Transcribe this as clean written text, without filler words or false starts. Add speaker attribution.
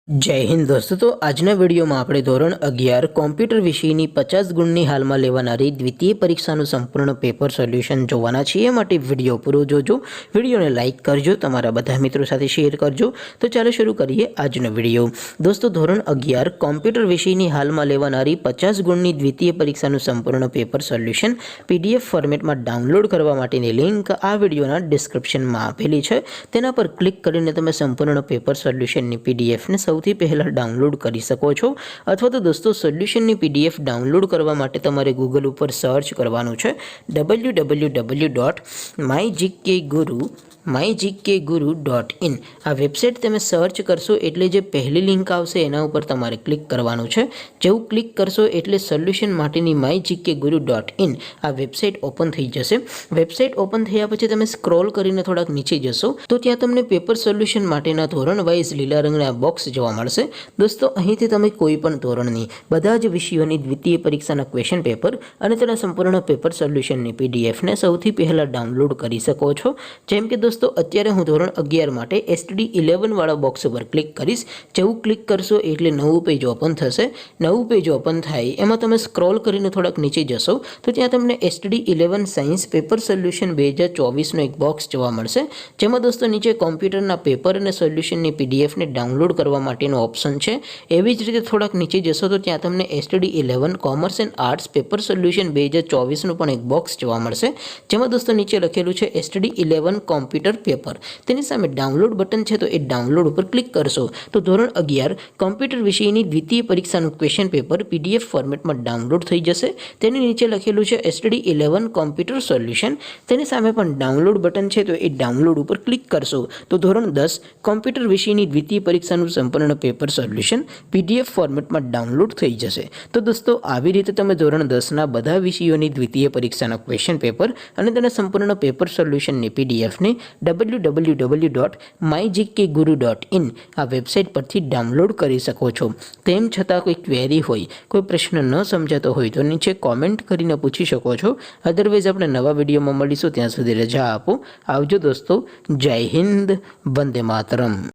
Speaker 1: जय हिंद दोस्तों। तो आजना वीडियो में આપણે ધોરણ 11 કોમ્પ્યુટર વિષયની 50 ગુણની હાલમાં લેવાનારી દ્વિતીય પરીક્ષાનું સંપૂર્ણ પેપર સોલ્યુશન જોવાના છીએ। માટે વિડિયો પૂરો જોજો, વિડિયોને લાઈક કરજો, તમારા બધા મિત્રો સાથે શેર કરજો। તો ચાલો શરૂ કરીએ આજનો વિડિયો। દોસ્તો ધોરણ 11 કોમ્પ્યુટર વિષયની હાલમાં લેવાનારી 50 ગુણની દ્વિતીય પરીક્ષાનું સંપૂર્ણ પેપર સોલ્યુશન PDF ફોર્મેટમાં ડાઉનલોડ કરવા માટેની લિંક આ વિડિયોના ડિસ્ક્રિપ્શનમાં આપેલી છે। તેના પર ક્લિક કરીને તમે સંપૂર્ણ પેપર સોલ્યુશનની PDF ને સૌથી પહેલા ડાઉનલોડ કરી શકો છો। અથવા તો દોસ્તો સોલ્યુશનની PDF ડાઉનલોડ કરવા માટે તમારે ગૂગલ ઉપર સર્ચ કરવાનું છે www.mygkguru.in। આ વેબસાઇટ તમે સર્ચ કરશો એટલે જે પહેલી લિંક આવશે એના ઉપર તમારે ક્લિક કરવાનું છે। જેવું ક્લિક કરશો એટલે સોલ્યુશન માટેની mygkguru.in આ વેબસાઇટ ઓપન થઈ જશે। વેબસાઇટ ઓપન થયા પછી તમે સ્ક્રોલ કરીને થોડાક નીચે જશો તો ત્યાં તમને પેપર સોલ્યુશન માટેના ધોરણ વાઇઝ લીલા રંગના બોક્સ જોવા મળશે। દોસ્તો અહીંથી તમે કોઈ પણ ધોરણની બધા જ વિષયોની દ્વિતીય પરીક્ષાના ક્વેશ્ચન પેપર અને તેના સંપૂર્ણ પેપર સોલ્યુશનની PDF ને સૌથી પહેલા ડાઉનલોડ કરી શકો છો। જેમ કે દોસ્તો અત્યારે હું ધોરણ 11 માટે STD 11 વાળા બોક્સ ઉપર ક્લિક કરીશ। જેવું ક્લિક કરશો એટલે નવું પેજ ઓપન થશે। નવું પેજ ઓપન થાય એમાં તમે સ્ક્રોલ કરીને થોડાક નીચે જશો તો ત્યાં તમને STD 11 સાયન્સ પેપર સોલ્યુશન 2024 નો એક બોક્સ જોવા મળશે। જેમાં દોસ્તો નીચે કોમ્પ્યુટરના પેપર અને સોલ્યુશનની PDF ને ડાઉનલોડ કરવા માટેનો ઓપ્શન છે। એવી જ રીતે થોડાક નીચે જશો તો ત્યાં તમને STD 11 commerce and arts paper solution 2024 નું પણ એક બોક્સ જોવા મળશે। જેમાં દોસ્તો નીચે લખેલું છે STD 11 કોમ્પ્યુટર પેપર। તેની સામે ડાઉનલોડ બટન છે તો એ ડાઉનલોડ ઉપર ક્લિક કરશો તો ધોરણ 11 કોમ્પ્યુટર વિષયની દ્વિતીય પરીક્ષાનું ક્વેશ્ચન પેપર PDF ફોર્મેટમાં ડાઉનલોડ થઈ જશે। તેની નીચે લખેલું છે STD 11 કોમ્પ્યુટર સોલ્યુશન। તેની સામે પણ ડાઉનલોડ બટન છે તો એ ડાઉનલોડ ઉપર ક્લિક કરશો તો ધોરણ 10 કોમ્પ્યુટર વિષયની દ્વિતીય પરીક્ષાનું સંપૂર્ણ પેપર સોલ્યુશન PDF ફોર્મેટમાં ડાઉનલોડ થઈ જશે। તો દોસ્તો આવી રીતે તમે ધોરણ 10ના બધા વિષયોની દ્વિતીય પરીક્ષાના ક્વેશ્ચન પેપર અને તેના સંપૂર્ણ પેપર સોલ્યુશનની PDF ને www.mygkguru.in આ વેબસાઇટ પરથી ડાઉનલોડ કરી શકો છો। તેમ છતાં કોઈ ક્વેરી હોય, કોઈ પ્રશ્ન ન સમજાતો હોય તો નીચે કોમેન્ટ કરીને પૂછી શકો છો। અધરવાઇઝ આપણે નવા વિડીયોમાં મળીશું, ત્યાં સુધી રજા આપો। આવજો દોસ્તો। જય હિન્દ, વંદે માતરમ।